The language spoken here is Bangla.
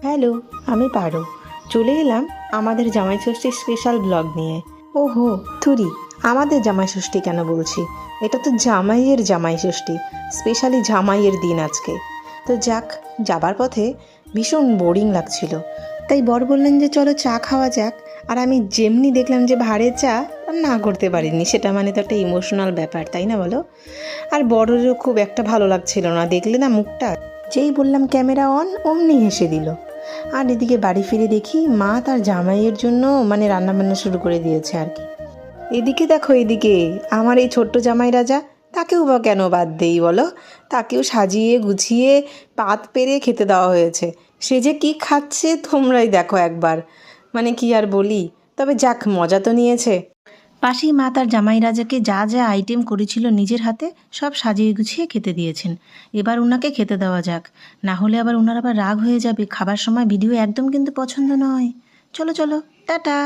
হ্যালো, আমি পারো। চলে এলাম আমাদের জামাই ষষ্ঠীর স্পেশাল ব্লগ নিয়ে। ওহো থুরি, আমাদের জামাই ষষ্ঠী কেন বলছি? এটা তো জামাইয়ের জামাই ষষ্ঠী, স্পেশালি জামাইয়ের দিন আজকে। তো যাক, যাবার পথে ভীষণ বোরিং লাগছিল, তাই বর বললেন যে চলো চা খাওয়া যাক। আর আমি যেমনি দেখলাম যে ভাড়ে চা, আর না করতে পারিনি। সেটা মানে তো একটা ইমোশনাল ব্যাপার, তাই না বলো? আর বড়রও খুব একটা ভালো লাগছিল না, দেখলে না মুখটা। যেই বললাম ক্যামেরা অন, অমনি হেসে দিল। আর এদিকে বাড়ি ফিরে দেখি মা তার জামাইয়ের জন্য রান্নাবান্না শুরু করে দিয়েছে আর কি। এদিকে দেখো, এদিকে আমার এই ছোট্ট জামাই রাজা, তাকেও বা কেন বাদ দেই বলো? তাকেও সাজিয়ে গুছিয়ে পাত পেরে খেতে দেওয়া হয়েছে। সে যে কি খাচ্ছে তোমরাই দেখো একবার। মানে কি আর বলি, তবে যাক, মজা তো নিয়েছে। পাশেই মা তার জামাই রাজাকে যা যা আইটেম করেছিল নিজের হাতে সব সাজিয়ে গুছিয়ে খেতে দিয়েছেন। এবার ওনাকে খেতে দেওয়া যাক, না হলে আবার ওনার আবার রাগ হয়ে যাবে। খাবার সময় ভিডিও একদম কিন্তু পছন্দ নয়। চলো চলো, টাটা।